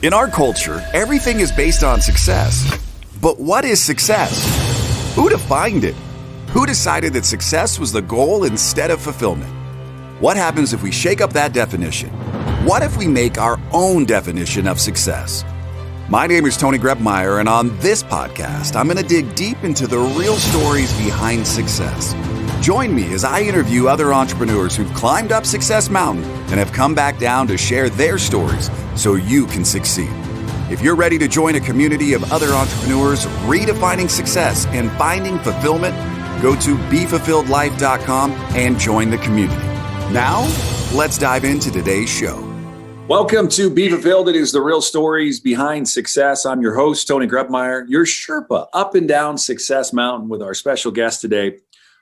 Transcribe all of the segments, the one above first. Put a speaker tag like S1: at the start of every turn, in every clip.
S1: In our culture, everything is based on success. But what is success? Who defined it? Who decided that success was the goal instead of fulfillment? What happens if we shake up that definition? What if we make our own definition of success? My name is Tony Grebmeyer, and on this podcast, I'm going to dig deep into the real stories behind success. Join me as I interview other entrepreneurs who've climbed up Success Mountain and have come back down to share their stories so you can succeed. If you're ready to join a community of other entrepreneurs redefining success and finding fulfillment, go to BeFulfilledLife.com and join the community. Now, let's dive into today's show. Welcome to Be Fulfilled. It is the real stories behind success. I'm your host, Tony Grebmeyer, your Sherpa up and down Success Mountain with our special guest today,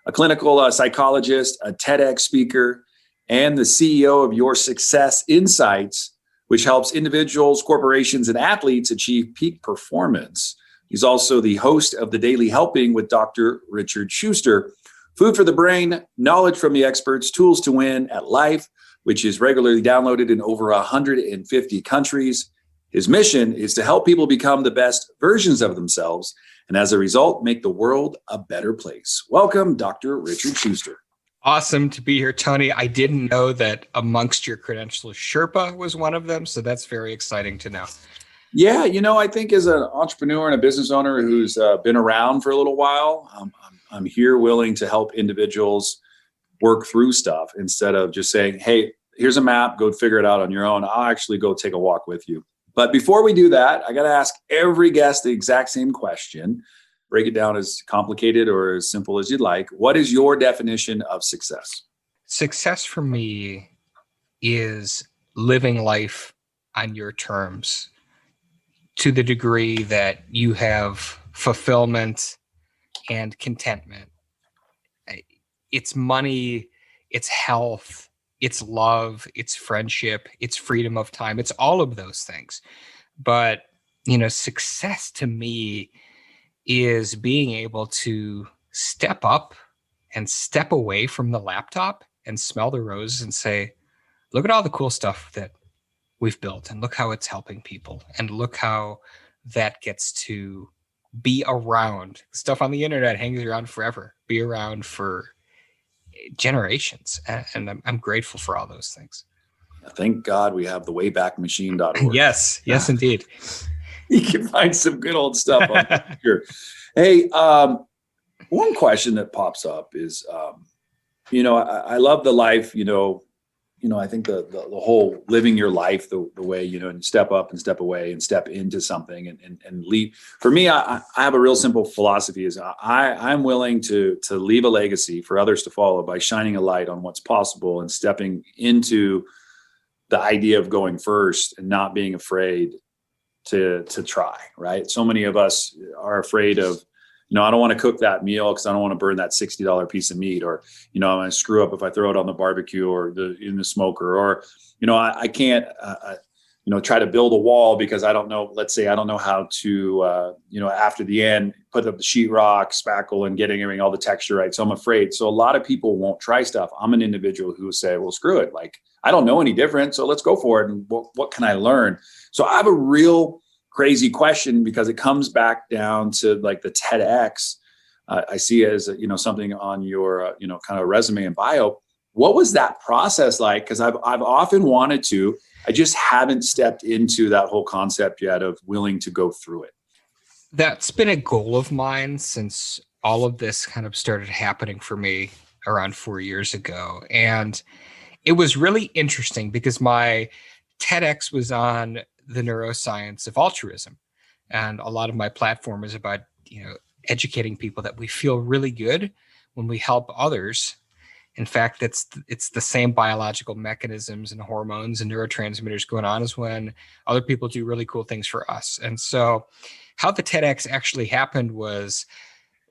S1: a clinical psychologist, a TEDx speaker, and the CEO of Your Success Insights, which helps individuals, corporations, and athletes achieve peak performance. He's also the host of The Daily Helping with Dr. Richard Shuster, food for the brain, knowledge from the experts, tools to win at life, which is regularly downloaded in over 150 countries. His mission is to help people become the best versions of themselves, and as a result, make the world a better place. Welcome, Dr. Richard Shuster.
S2: Awesome to be here, Tony. I didn't know that amongst your credentials, Sherpa was one of them, so that's very exciting to know.
S1: Yeah, I think as an entrepreneur and a business owner who's been around for a little while, I'm here willing to help individuals work through stuff instead of just saying, hey, here's a map, go figure it out on your own. I'll actually go take a walk with you. But before we do that, I got to ask every guest the exact same question. Break it down as complicated or as simple as you'd like. What is your definition of success?
S2: Success for me is living life on your terms to the degree that you have fulfillment and contentment. It's money, it's health, it's love, it's friendship, it's freedom of time. It's all of those things. But, success to me is being able to step up and step away from the laptop and smell the roses and say, look at all the cool stuff that we've built and look how it's helping people and look how that gets to be around. Stuff on the internet hangs around forever, be around for generations. And I'm grateful for all those things.
S1: Thank God we have the waybackmachine.org.
S2: Yes, indeed.
S1: You can find some good old stuff on here. Hey, one question that pops up is, I love the life, I think the whole living your life the way, and step up and step away and step into something and leave. For me, I have a real simple philosophy is I'm willing to leave a legacy for others to follow by shining a light on what's possible and stepping into the idea of going first and not being afraid to try, right? So many of us are afraid of, I don't want to cook that meal because I don't want to burn that $60 piece of meat, or, I'm going to screw up if I throw it on the barbecue or in the smoker, or, I can't, try to build a wall because I don't know, let's say I don't know how to, after the end, put up the sheetrock, spackle and getting everything, all the texture right. So I'm afraid. So a lot of people won't try stuff. I'm an individual who say, well, screw it. Like, I don't know any different. So let's go for it. And what can I learn? So I have a real crazy question because it comes back down to like the TEDx. I see as, something on your, kind of resume and bio. What was that process like? Because I've often wanted to, I just haven't stepped into that whole concept yet of willing to go through it.
S2: That's been a goal of mine since all of this kind of started happening for me around 4 years ago. And it was really interesting because my TEDx was on the neuroscience of altruism. And a lot of my platform is about, educating people that we feel really good when we help others. In fact, it's the same biological mechanisms and hormones and neurotransmitters going on as when other people do really cool things for us. And so how the TEDx actually happened was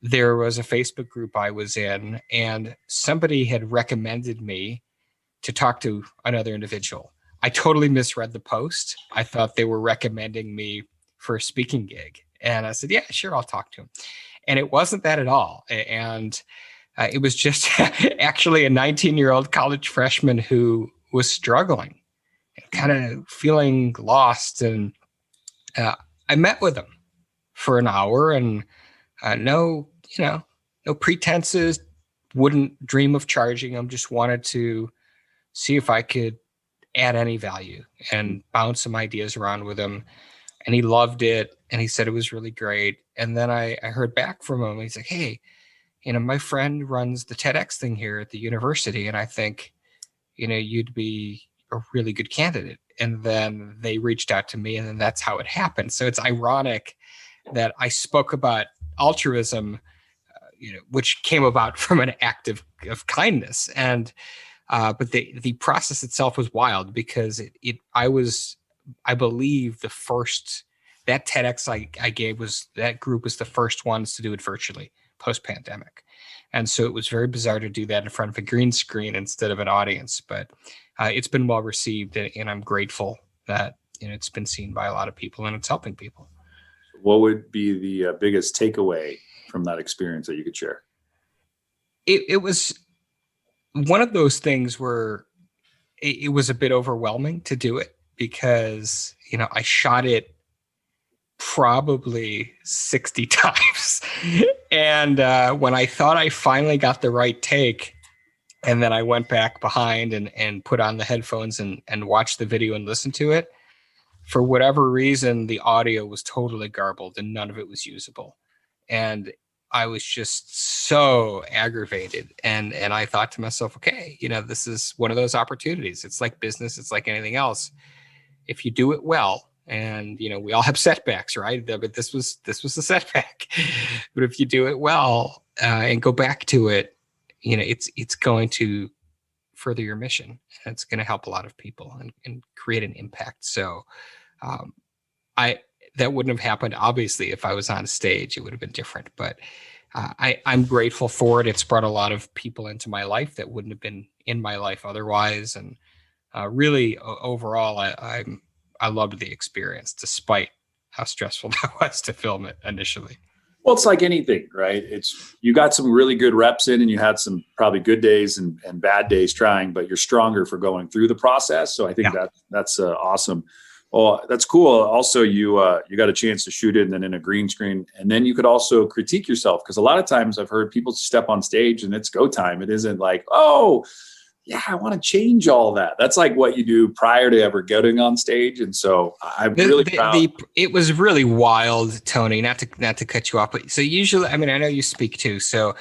S2: there was a Facebook group I was in, and somebody had recommended me to talk to another individual. I totally misread the post. I thought they were recommending me for a speaking gig. And I said, yeah, sure, I'll talk to him. And it wasn't that at all. And it was just actually a 19-year-old college freshman who was struggling and kind of feeling lost and uh, I met with him for an hour, and no, no pretenses, wouldn't dream of charging him, just wanted to see if I could add any value and bounce some ideas around with him. And he loved it. And he said it was really great. And then I heard back from him. He's like, hey, my friend runs the TEDx thing here at the university. And I think, you'd be a really good candidate. And then they reached out to me, and then that's how it happened. So it's ironic that I spoke about altruism, which came about from an act of kindness. And but the process itself was wild, because I believe the first, that TEDx I gave that group was the first ones to do it virtually post-pandemic. And so it was very bizarre to do that in front of a green screen instead of an audience, but it's been well received, and I'm grateful that it's been seen by a lot of people and it's helping people.
S3: What would be the biggest takeaway from that experience that you could share?
S2: It was one of those things where it was a bit overwhelming to do it, because, I shot it probably 60 times. And when I thought I finally got the right take, and then I went back behind and put on the headphones and watched the video and listened to it, for whatever reason, the audio was totally garbled and none of it was usable. And I was just so aggravated. And I thought to myself, okay, this is one of those opportunities. It's like business. It's like anything else. If you do it well, and, we all have setbacks, right? But this was a setback. But if you do it well and go back to it, it's going to further your mission. And it's going to help a lot of people and create an impact. So that wouldn't have happened, obviously, if I was on stage. It would have been different. But I'm grateful for it. It's brought a lot of people into my life that wouldn't have been in my life otherwise. And really, overall, I loved the experience, despite how stressful that was to film it initially.
S3: Well, it's like anything, right? You got some really good reps in, and you had some probably good days and bad days trying, but you're stronger for going through the process. So I think that's awesome. Well, that's cool. Also, you got a chance to shoot it and then in a green screen, and then you could also critique yourself, because a lot of times I've heard people step on stage and it's go time. It isn't like, oh, yeah, I want to change all that. That's like what you do prior to ever getting on stage. And so I'm really proud.
S2: It was really wild, Tony, not to cut you off. But so usually, I know you speak too. So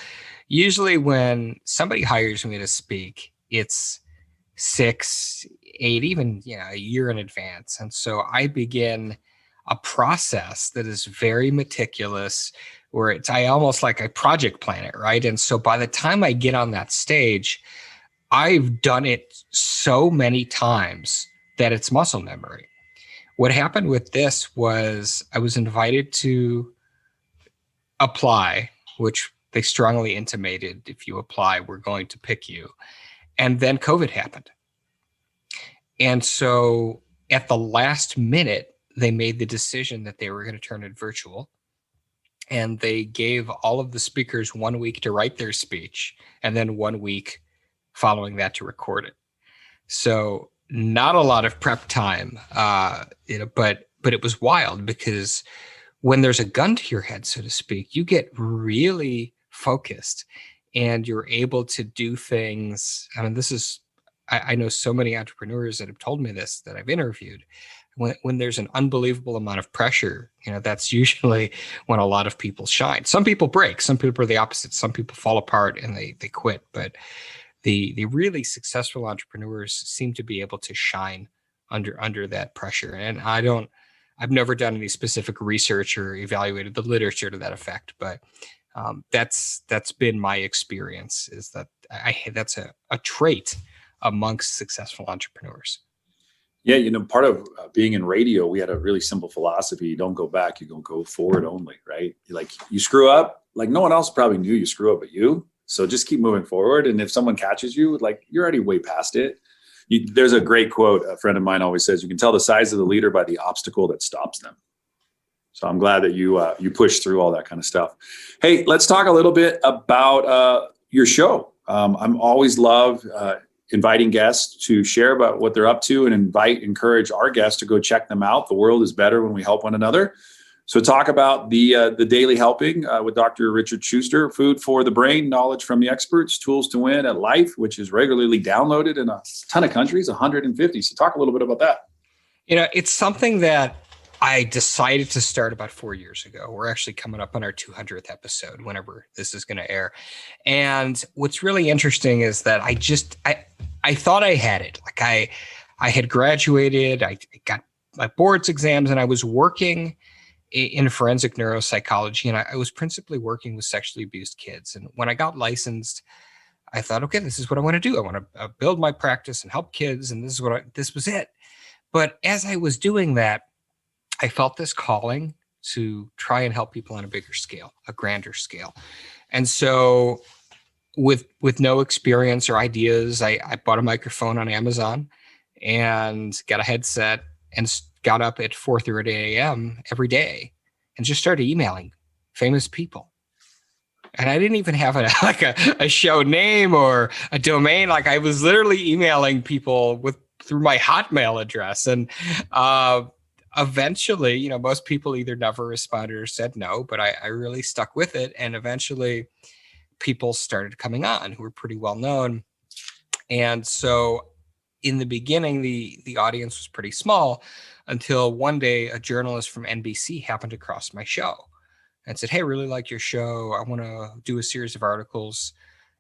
S2: usually when somebody hires me to speak, it's 6, 8, even, a year in advance. And so I begin a process that is very meticulous, where I almost like I project plan it, right? And so by the time I get on that stage, I've done it so many times that it's muscle memory. What happened with this was I was invited to apply, which they strongly intimated, if you apply, we're going to pick you. And then COVID happened. And so at the last minute, they made the decision that they were going to turn it virtual. And they gave all of the speakers 1 week to write their speech, and then 1 week following that to record it. So not a lot of prep time, but it was wild, because when there's a gun to your head, so to speak, you get really focused and you're able to do things. I know so many entrepreneurs that have told me this, that I've interviewed. When there's an unbelievable amount of pressure, that's usually when a lot of people shine. Some people break, some people are the opposite. Some people fall apart and they quit. But the really successful entrepreneurs seem to be able to shine under that pressure. And I've never done any specific research or evaluated the literature to that effect, but that's been my experience, is that that's a trait amongst successful entrepreneurs.
S3: Yeah, part of being in radio, we had a really simple philosophy. You don't go back, you don't go forward only, right? Like, you screw up, like no one else probably knew you screw up but you. So just keep moving forward. And if someone catches you, like, you're already way past it. There's a great quote a friend of mine always says, you can tell the size of the leader by the obstacle that stops them. So I'm glad that you push through all that kind of stuff. Hey, let's talk a little bit about your show. I'm always love inviting guests to share about what they're up to and encourage our guests to go check them out. The world is better when we help one another. So talk about the Daily Helping with Dr. Richard Shuster, food for the brain, knowledge from the experts, tools to win at life, which is regularly downloaded in a ton of countries, 150. So talk a little bit about that.
S2: It's something that I decided to start about 4 years ago. We're actually coming up on our 200th episode whenever this is going to air. And what's really interesting is that I thought I had it. Like I had graduated, I got my boards exams, and I was working in forensic neuropsychology, and I was principally working with sexually abused kids. And when I got licensed, I thought, okay, this is what I want to do. I want to build my practice and help kids, and this was it. But as I was doing that, I felt this calling to try and help people on a bigger scale, a grander scale. And so with no experience or ideas, I bought a microphone on Amazon and got a headset and got up at 4:30 a.m. every day and just started emailing famous people. And I didn't even have a show name or a domain. Like I was literally emailing people through my Hotmail address. And eventually, most people either never responded or said no, but I really stuck with it. And eventually people started coming on who were pretty well known. And so in the beginning, the audience was pretty small until one day a journalist from NBC happened across my show and said, hey, I really like your show. I want to do a series of articles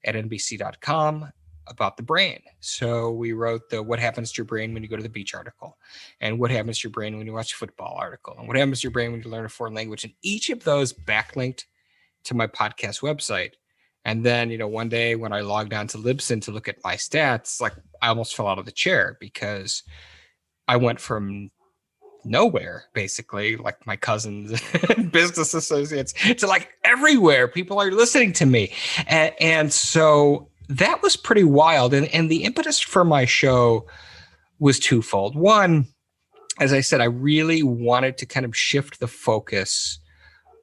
S2: at NBC.com about the brain. So we wrote the what happens to your brain when you go to the beach article, and what happens to your brain when you watch football article, and what happens to your brain when you learn a foreign language. And each of those backlinked to my podcast website. And then, one day when I logged on to Libsyn to look at my stats, like I almost fell out of the chair because I went from nowhere, basically, like my cousins and business associates, to like everywhere. People are listening to me. And so that was pretty wild. And the impetus for my show was twofold. One, as I said, I really wanted to kind of shift the focus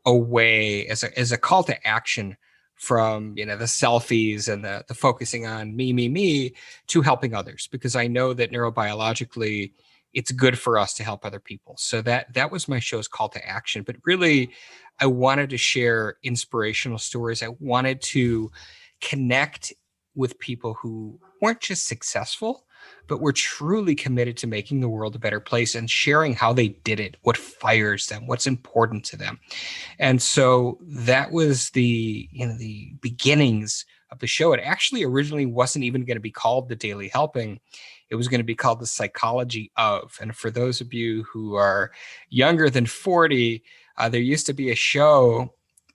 S2: away as a call to action from the selfies and the focusing on me to helping others, because I know that neurobiologically it's good for us to help other people. So that was my show's call to action. But really, I wanted to share inspirational stories. I wanted to connect with people who weren't just successful, but were truly committed to making the world a better place and sharing how they did it, what fires them, what's important to them. And so that was the beginnings of the show. It actually originally wasn't even going to be called The Daily Helping. It was going to be called The Psychology Of. And for those of you who are younger than 40, there used to be a show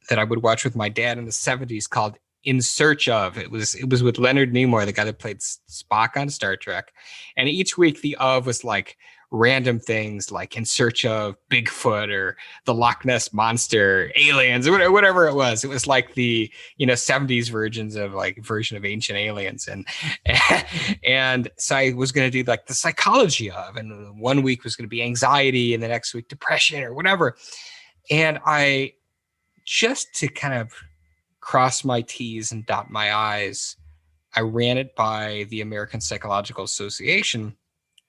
S2: that I would watch with my dad in the 70s called In Search Of. It was with Leonard Nimoy, the guy that played Spock on Star Trek. And each week the of was like random things like In Search Of Bigfoot or the Loch Ness Monster, aliens, or whatever it was. It was like the 70s version of Ancient Aliens. And so I was going to do like the psychology of, and 1 week was going to be anxiety and the next week depression or whatever. And I, just to kind of cross my T's and dot my I's, I ran it by the American Psychological Association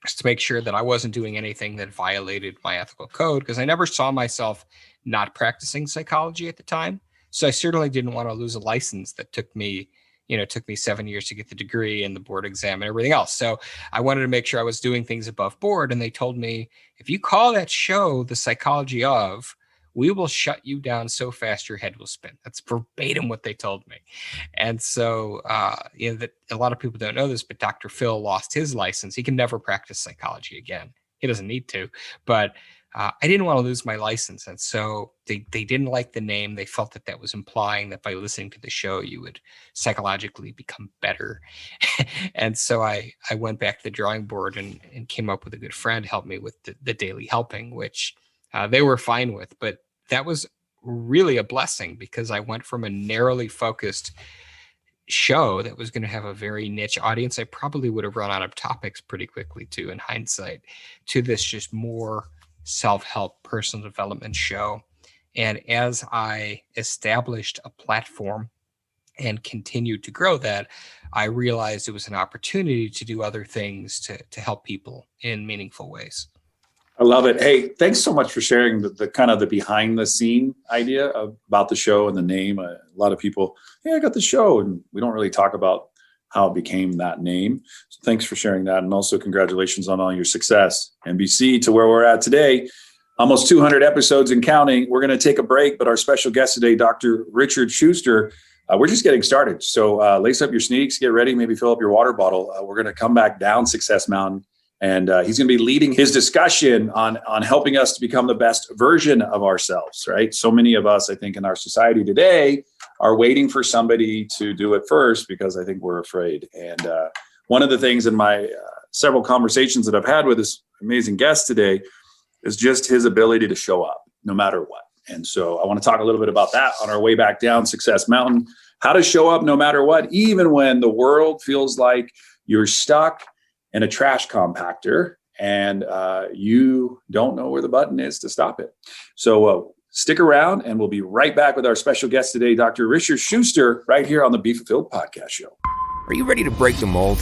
S2: just to make sure that I wasn't doing anything that violated my ethical code, because I never saw myself not practicing psychology at the time. So I certainly didn't want to lose a license that took me 7 years to get the degree and the board exam and everything else. So I wanted to make sure I was doing things above board. And they told me, if you call that show The Psychology Of, we will shut you down so fast your head will spin. That's verbatim what they told me. And so, that a lot of people don't know this, but Dr. Phil lost his license. He can never practice psychology again. He doesn't need to, but I didn't want to lose my license. And so they didn't like the name. They felt that was implying that by listening to the show, you would psychologically become better. And so I went back to the drawing board and came up with a good friend, helped me with the Daily Helping, which they were fine with. But that was really a blessing, because I went from a narrowly focused show that was going to have a very niche audience. I probably would have run out of topics pretty quickly too, in hindsight, to this just more self-help personal development show. And as I established a platform and continued to grow that, I realized it was an opportunity to do other things to help people in meaningful ways.
S3: I love it. Hey, thanks so much for sharing the kind of the behind the scene idea about the show and the name. A lot of people, hey, I got the show, and we don't really talk about how it became that name. So thanks for sharing that. And also congratulations on all your success. NBC to where we're at today, almost 200 episodes and counting. We're going to take a break, but our special guest today, Dr. Richard Shuster, we're just getting started. So lace up your sneaks, get ready, maybe fill up your water bottle. We're going to come back down Success Mountain. And he's going to be leading his discussion on helping us to become the best version of ourselves, right? So many of us, I think, in our society today are waiting for somebody to do it first because I think we're afraid. And one of the things in my several conversations that I've had with this amazing guest today is just his ability to show up no matter what. And so I want to talk a little bit about that on our way back down Success Mountain, how to show up no matter what, even when the world feels like you're stuck in a trash compactor and you don't know where the button is to stop it. So stick around and we'll be right back with our special guest today, Dr. Richard Shuster, right here on the Be Fulfilled podcast show.
S4: Are you ready to break the mold?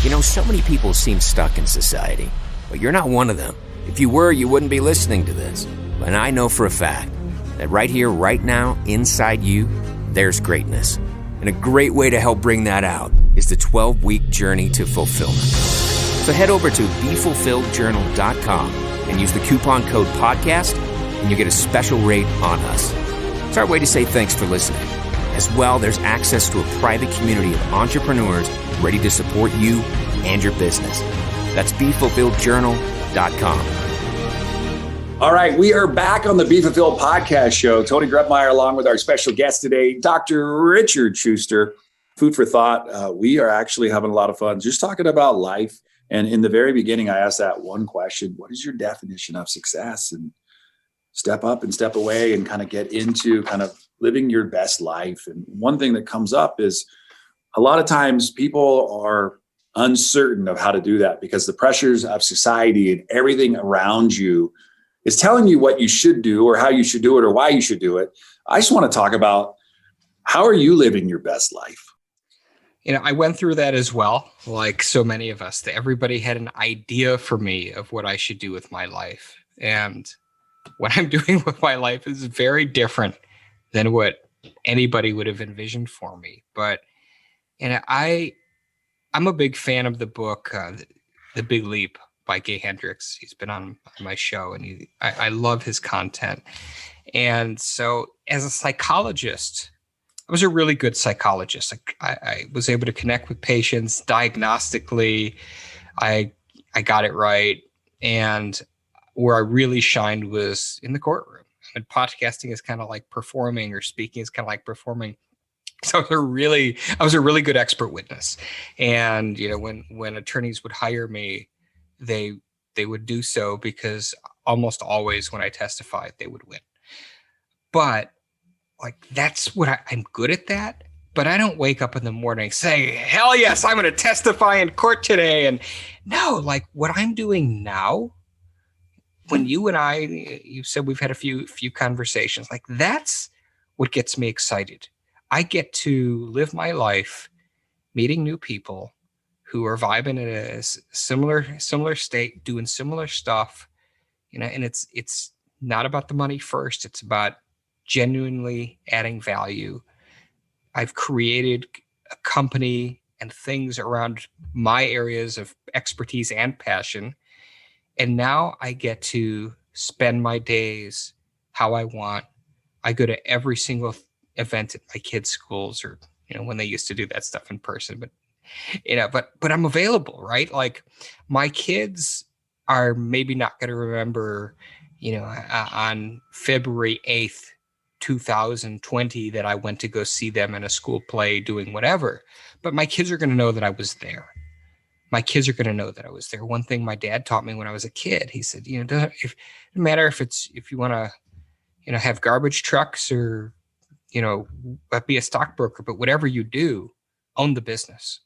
S4: You know, so many people seem stuck in society, but you're not one of them. If you were, you wouldn't be listening to this. And I know for a fact that right here, right now, inside you, there's greatness. And a great way to help bring that out is the 12-week journey to fulfillment. So head over to BeFulfilledJournal.com and use the coupon code podcast, and you get a special rate on us. It's our way to say thanks for listening. As well, there's access to a private community of entrepreneurs ready to support you and your business. That's BeFulfilledJournal.com.
S3: All right, we are back on the Be Fulfilled podcast show. Tony Gretmeyer along with our special guest today, Dr. Richard Shuster. Food for thought. We are actually having a lot of fun just talking about life. And in the very beginning, I asked that one question: what is your definition of success? And step up and step away and kind of get into kind of living your best life. And one thing that comes up is a lot of times people are uncertain of how to do that because the pressures of society and everything around you is telling you what you should do or how you should do it or why you should do it. I just want to talk about, how are you living your best life?
S2: You know, I went through that as well, like so many of us. Everybody had an idea for me of what I should do with my life. And what I'm doing with my life is very different than what anybody would have envisioned for me. But, and I'm a big fan of the book, The Big Leap by Gay Hendricks. He's been on my show, and I love his content. And so as a psychologist, I was a really good psychologist. I was able to connect with patients diagnostically. I got it right. And where I really shined was in the courtroom. And podcasting is kind of like performing, or speaking is kind of like performing. So I was a really good expert witness. And, you know, when attorneys would hire me, they would do so because almost always when I testified, they would win. But like, that's what I'm good at that. But I don't wake up in the morning saying, hell yes, I'm going to testify in court today. And no, like what I'm doing now, when you said we've had a few conversations, like that's what gets me excited. I get to live my life meeting new people who are vibing in a similar state, doing similar stuff, you know, and it's not about the money first. It's about genuinely adding value. I've created a company and things around my areas of expertise and passion. And now I get to spend my days how I want. I go to every single event at my kids' schools, or, you know, when they used to do that stuff in person, but, you know, but I'm available, right? Like my kids are maybe not going to remember, you know, on February 8th, 2020, that I went to go see them in a school play doing whatever, but my kids are going to know that I was there. My kids are going to know that I was there. One thing my dad taught me when I was a kid, he said, you know, it doesn't matter if you want to, you know, have garbage trucks or, you know, be a stockbroker, but whatever you do, own the business,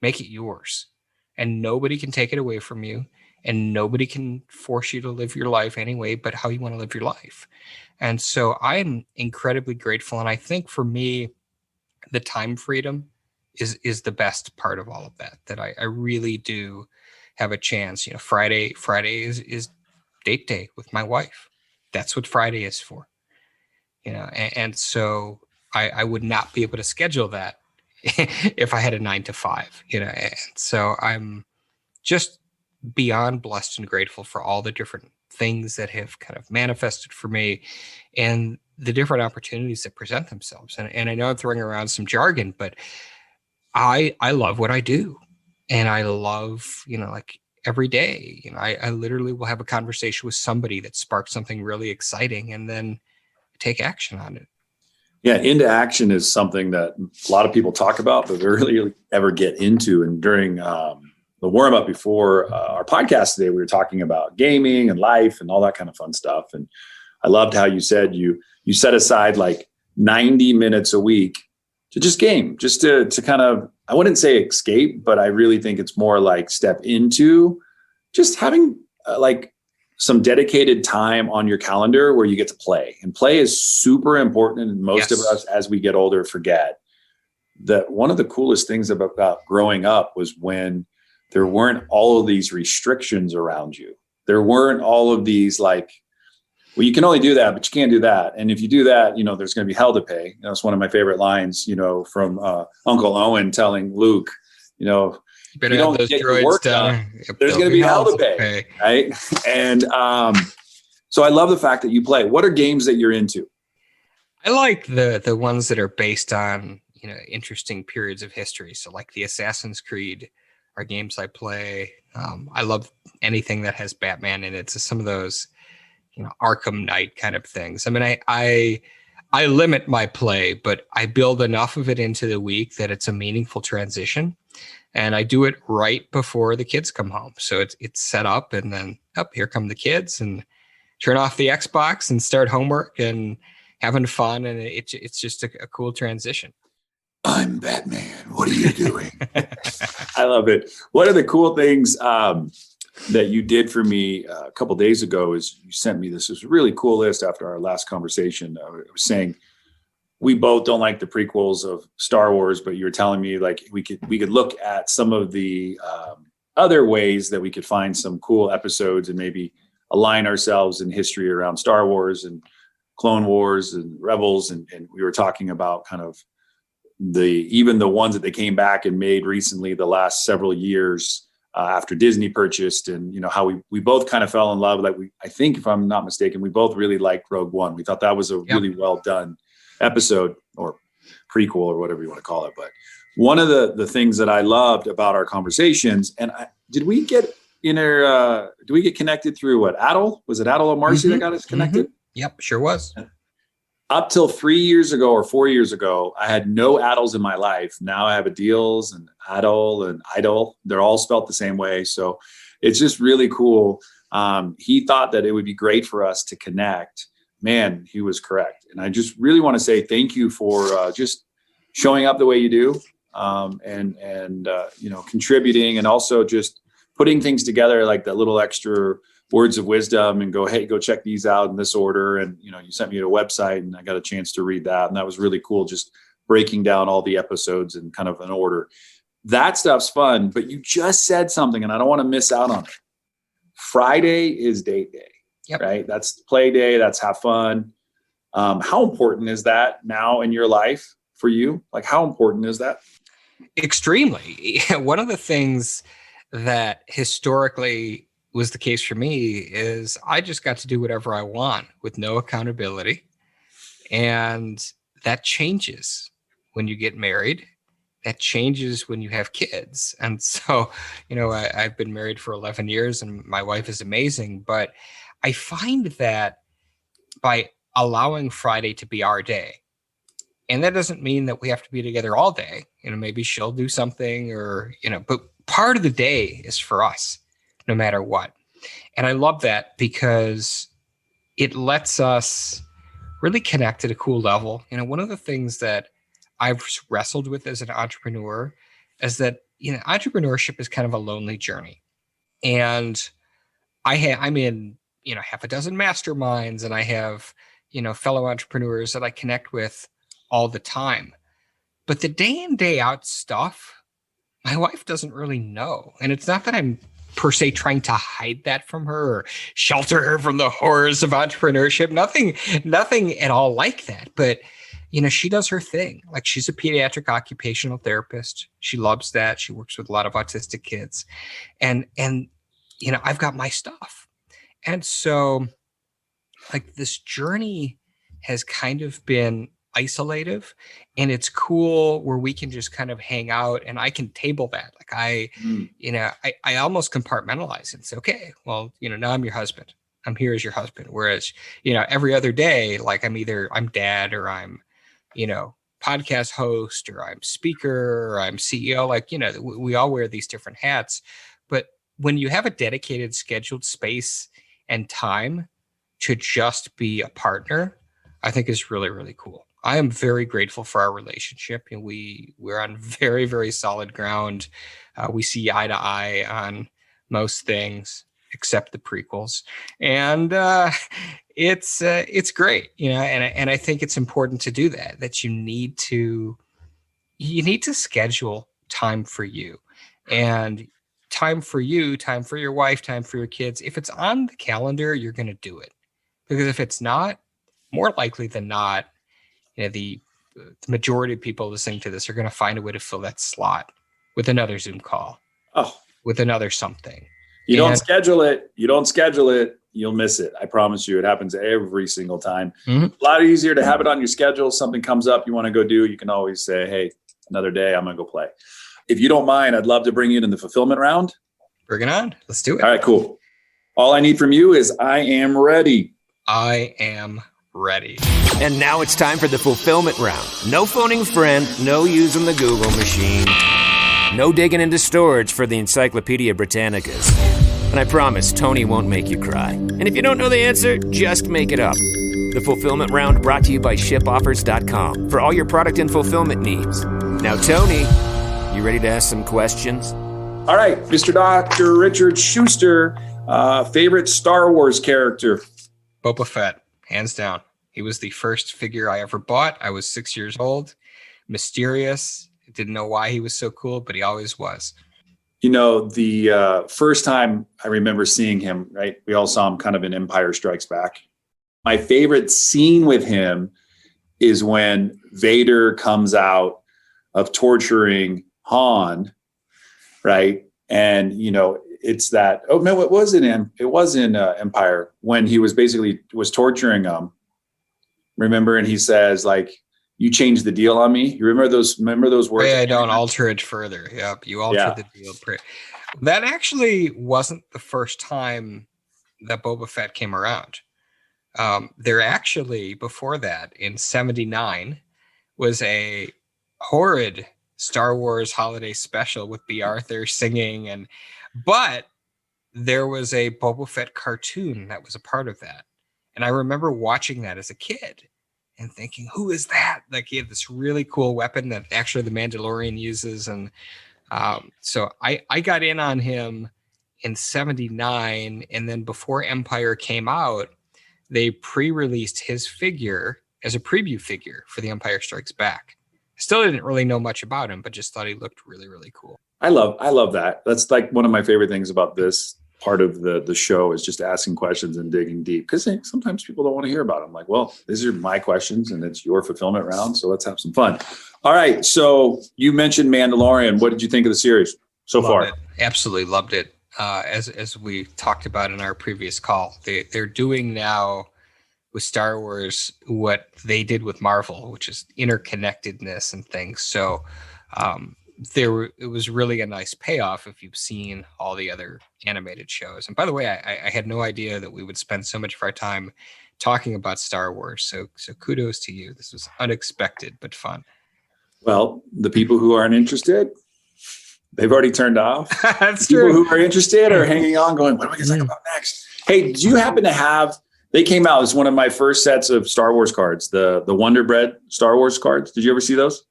S2: make it yours, and nobody can take it away from you, and nobody can force you to live your life anyway, but how you want to live your life. And so I'm incredibly grateful. And I think for me, the time freedom is the best part of all of that. That I really do have a chance. Friday is date day with my wife. That's what Friday is for. And so I would not be able to schedule that if I had a 9 to 5. And so I'm just beyond blessed and grateful for all the different things that have kind of manifested for me and the different opportunities that present themselves. And I know I'm throwing around some jargon, but I love what I do. And I love, like every day, I literally will have a conversation with somebody that sparks something really exciting and then take action on it.
S3: Yeah, into action is something that a lot of people talk about, but rarely ever get into. And during the warm up before our podcast today, we were talking about gaming and life and all that kind of fun stuff. And I loved how you said you set aside like 90 minutes a week to just game, just to kind of, I wouldn't say escape, but I really think it's more like step into just having like some dedicated time on your calendar where you get to play. And play is super important. And most of us, as we get older, forget that one of the coolest things about growing up was when there weren't all of these restrictions around you. There weren't all of these like, well, you can only do that, but you can't do that. And if you do that, there's going to be hell to pay. That's one of my favorite lines, from Uncle Owen telling Luke, you better you don't get your work done, there's going to be hell to pay. Right. And so I love the fact that you play. What are games that you're into?
S2: I like the ones that are based on, interesting periods of history. So like the Assassin's Creed are games I play. I love anything that has Batman in it. So some of those, Arkham Knight kind of things. I mean, I limit my play, but I build enough of it into the week that it's a meaningful transition. And I do it right before the kids come home. So it's set up and then here come the kids and turn off the Xbox and start homework and having fun. And it's just a cool transition.
S3: I'm Batman. What are you doing? I love it. One of the cool things that you did for me a couple of days ago is you sent me this really cool list after our last conversation. I was saying we both don't like the prequels of Star Wars, but you were telling me like we could look at some of the other ways that we could find some cool episodes and maybe align ourselves in history around Star Wars and Clone Wars and Rebels. And we were talking about kind of even the ones that they came back and made recently the last several years after Disney purchased, and how we both kind of fell in love. Like I think if I'm not mistaken, we both really liked Rogue One. We thought that was a really well done episode or prequel or whatever you want to call it. But one of the things that I loved about our conversations, and did we get connected through what? Adel? Was it Adel or Marcy that got us connected?
S2: Mm-hmm. Yep, sure was.
S3: Up till 3 years ago or 4 years ago, I had no Adels in my life. Now I have Adils and Adel and Idol. They're all spelt the same way. So it's just really cool. He thought that it would be great for us to connect. Man, he was correct. And I just really want to say thank you for just showing up the way you do and contributing and also just putting things together like that little extra words of wisdom and go, hey, go check these out in this order. And, you sent me to a website and I got a chance to read that. And that was really cool. Just breaking down all the episodes in kind of an order. That stuff's fun, but you just said something and I don't want to miss out on it. Friday is date day, right? That's play day. That's have fun. How important is that now in your life for you? Like how important is that?
S2: Extremely. One of the things that historically was the case for me is I just got to do whatever I want with no accountability. And that changes when you get married. That changes when you have kids. And so, I've been married for 11 years and my wife is amazing, but I find that by allowing Friday to be our day, and that doesn't mean that we have to be together all day, maybe she'll do something or, but part of the day is for us. No matter what. And I love that because it lets us really connect at a cool level. One of the things that I've wrestled with as an entrepreneur is that, entrepreneurship is kind of a lonely journey. And I'm in, half a dozen masterminds and I have, fellow entrepreneurs that I connect with all the time. But the day in, day out stuff, my wife doesn't really know. And it's not that I'm per se trying to hide that from her or shelter her from the horrors of entrepreneurship. Nothing at all like that. But, she does her thing. Like, she's a pediatric occupational therapist. She loves that. She works with a lot of autistic kids. And I've got my stuff. And so, like, this journey has kind of been isolative, and it's cool where we can just kind of hang out, and I can table that. Like, I almost compartmentalize and say, okay, well, now I'm your husband. I'm here as your husband. Whereas, every other day, like, I'm dad, or I'm, podcast host, or I'm speaker, or I'm CEO. Like, we all wear these different hats. But when you have a dedicated scheduled space and time to just be a partner, I think is really, really cool. I am very grateful for our relationship, and we're on very, very solid ground. We see eye to eye on most things except the prequels, and it's great, and I think it's important to do that. That you need to schedule time for you, and time for you, time for your wife, time for your kids. If it's on the calendar, you're going to do it, because if it's not, more likely than not, the majority of people listening to this are going to find a way to fill that slot with another Zoom call, with another something.
S3: You don't schedule it, you'll miss it. I promise you, it happens every single time.
S2: Mm-hmm.
S3: A lot easier to have it on your schedule. Something comes up you want to go do, you can always say, hey, another day, I'm going to go play. If you don't mind, I'd love to bring you into the fulfillment round.
S2: Bring it on. Let's do it.
S3: All right, cool. All I need from you is I am ready.
S2: I am ready.
S4: And now it's time for the fulfillment round. No phoning friend, no using the Google machine, no digging into storage for the Encyclopedia Britannicas. And I promise Tony won't make you cry. And if you don't know the answer, just make it up. The fulfillment round brought to you by shipoffers.com for all your product and fulfillment needs. Now, Tony, you ready to ask some questions?
S3: All right, Mr. Dr. Richard Shuster, favorite Star Wars character?
S2: Boba Fett, hands down. He was the first figure I ever bought. I was 6 years old, mysterious. Didn't know why he was so cool, but he always was.
S3: The first time I remember seeing him, right? We all saw him kind of in Empire Strikes Back. My favorite scene with him is when Vader comes out of torturing Han, right? And, it's that, oh no, it was in Empire when he was torturing him. Remember? And he says, like, you changed the deal on me. You remember those words?
S2: I don't alter it further. Yep. You altered the deal. That actually wasn't the first time that Boba Fett came around. There actually, before that, in 79, was a horrid Star Wars holiday special with B. Arthur singing, but there was a Boba Fett cartoon that was a part of that. And I remember watching that as a kid and thinking, who is that? Like, he had this really cool weapon that actually the Mandalorian uses. And so I got in on him in 79. And then before Empire came out, they pre-released his figure as a preview figure for The Empire Strikes Back. I still didn't really know much about him, but just thought he looked really, really cool.
S3: I love that. That's like one of my favorite things about this part of the show is just asking questions and digging deep, because sometimes people don't want to hear about them. Like, well, these are my questions and it's your fulfillment round, so let's have some fun. All right, so you mentioned Mandalorian. What did you think of the series so far?
S2: Absolutely loved it. As we talked about in our previous call, they're doing now with Star Wars what they did with Marvel, which is interconnectedness and things. So it was really a nice payoff if you've seen all the other animated shows. And by the way, I had no idea that we would spend so much of our time talking about Star Wars. So kudos to you. This was unexpected, but fun.
S3: Well, the people who aren't interested, they've already turned off.
S2: That's
S3: People
S2: true.
S3: who are interested are hanging on going, what are we going to talk about next? Hey, do you happen to have, they came out as one of my first sets of Star Wars cards, the Wonder Bread Star Wars cards. Did you ever see those?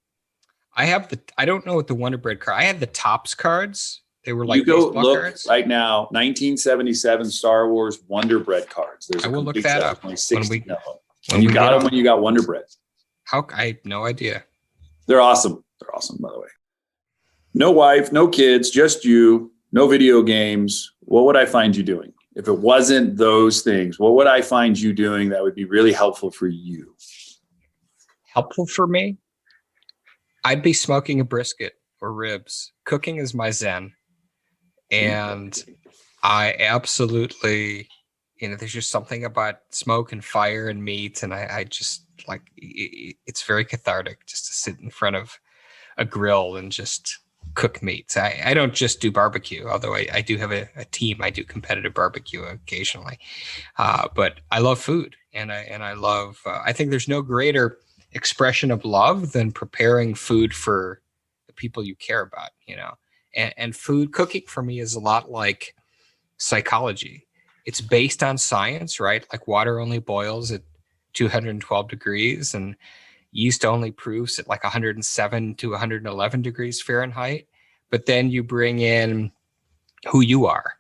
S2: I don't know what the Wonder Bread card. I had the Topps cards. They were like
S3: you go
S2: baseball
S3: look
S2: cards.
S3: Right now, 1977 Star Wars Wonder Bread cards.
S2: I will look that up.
S3: Only 60 of them. And you got them when you got Wonder Bread.
S2: I had no idea.
S3: They're awesome. They're awesome, by the way. No wife, no kids, just you, no video games. What would I find you doing? If it wasn't those things, what would I find you doing that would be really helpful for you?
S2: Helpful for me? I'd be smoking a brisket or ribs. Cooking is my zen. And I absolutely, there's just something about smoke and fire and meat. And I just like, it's very cathartic just to sit in front of a grill and just cook meats. I don't just do barbecue, although I do have a team. I do competitive barbecue occasionally. But I love food, and I love, I think there's no greater expression of love than preparing food for the people you care about, and food cooking for me is a lot like psychology. It's based on science, right? Like water only boils at 212 degrees and yeast only proofs at like 107 to 111 degrees Fahrenheit. But then you bring in who you are,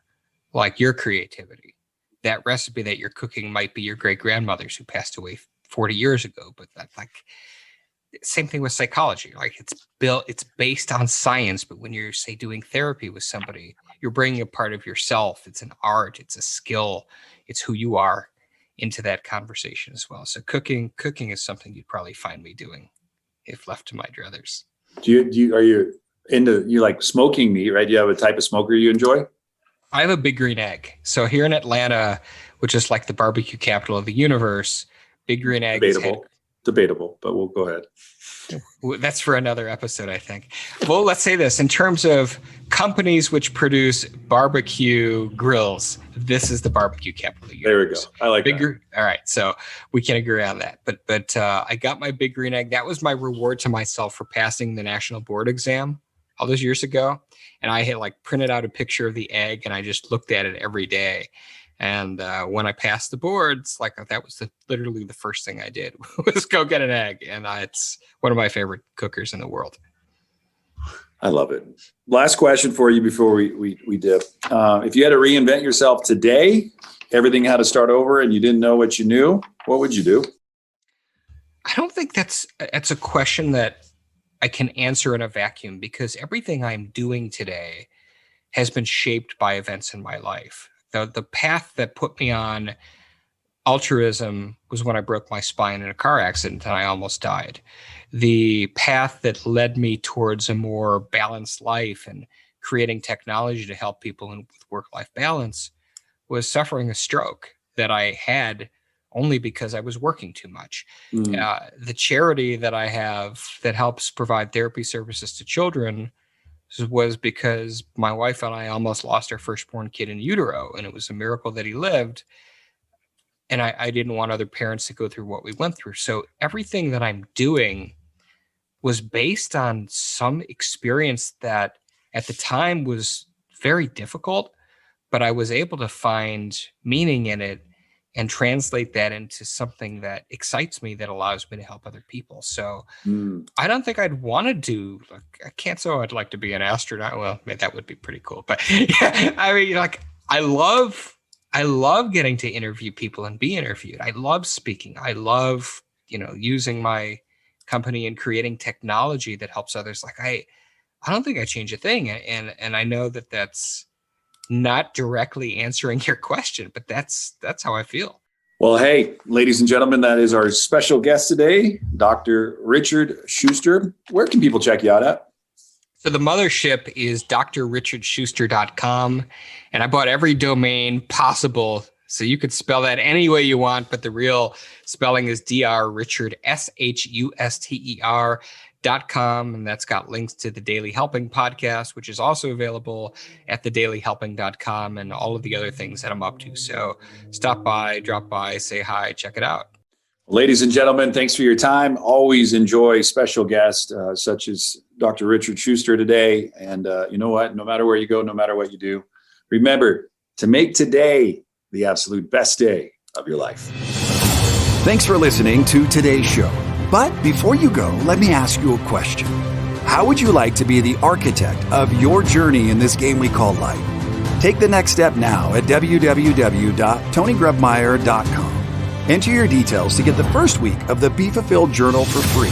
S2: like your creativity. That recipe that you're cooking might be your great grandmother's who passed away 40 years ago, but that, like, same thing with psychology. Like it's based on science, but when you're, say, doing therapy with somebody, you're bringing a part of yourself. It's an art, it's a skill, it's who you are into that conversation as well. So cooking is something you'd probably find me doing if left to my druthers.
S3: Are you into, you like smoking meat, right? Do you have a type of smoker you enjoy?
S2: I have a Big Green Egg. So here in Atlanta, which is like the barbecue capital of the universe, Big Green Egg.
S3: Debatable, but we'll go ahead.
S2: That's for another episode, I think. Well, let's say this. In terms of companies which produce barbecue grills, this is the barbecue capital of the universe.
S3: There we go. I like that.
S2: All right. So we can agree on that. But I got my Big Green Egg. That was my reward to myself for passing the national board exam all those years ago. And I had like printed out a picture of the egg and I just looked at it every day. And when I passed the boards, like that was literally the first thing I did was go get an egg. And it's one of my favorite cookers in the world.
S3: I love it. Last question for you before we dip. If you had to reinvent yourself today, everything had to start over and you didn't know what you knew, what would you do?
S2: I don't think that's a question that I can answer in a vacuum, because everything I'm doing today has been shaped by events in my life. The path that put me on altruism was when I broke my spine in a car accident and I almost died. The path that led me towards a more balanced life and creating technology to help people with work-life balance was suffering a stroke that I had only because I was working too much. The charity that I have that helps provide therapy services to children was because my wife and I almost lost our firstborn kid in utero, and it was a miracle that he lived. And I didn't want other parents to go through what we went through. So everything that I'm doing was based on some experience that at the time was very difficult, but I was able to find meaning in it and translate that into something that excites me, that allows me to help other people. So I don't think I'd want to do, I can't say I'd like to be an astronaut. Well, that would be pretty cool. But yeah, I mean, like, I love getting to interview people and be interviewed. I love speaking. I love, using my company and creating technology that helps others. Like, I don't think I change a thing. And I know that that's not directly answering your question, but that's how I feel.
S3: Well, hey, ladies and gentlemen, that is our special guest today, Dr. Richard Shuster. Where can people check you out at?
S2: So the mothership is drrichardschuster.com, and I bought every domain possible, so you could spell that any way you want, but the real spelling is drrichard, SHUSTER.com, and that's got links to the Daily Helping podcast, which is also available at thedailyhelping.com, and all of the other things that I'm up to. So stop by, drop by, say hi, check it out.
S3: Ladies and gentlemen, thanks for your time. Always enjoy special guests such as Dr. Richard Shuster today. And you know what? No matter where you go, no matter what you do, remember to make today the absolute best day of your life.
S1: Thanks for listening to today's show. But before you go, let me ask you a question. How would you like to be the architect of your journey in this game we call life? Take the next step now at www.tonygrebmeyer.com. Enter your details to get the first week of the Be Fulfilled Journal for free.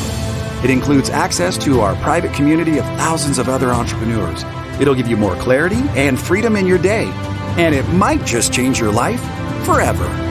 S1: It includes access to our private community of thousands of other entrepreneurs. It'll give you more clarity and freedom in your day, and it might just change your life forever.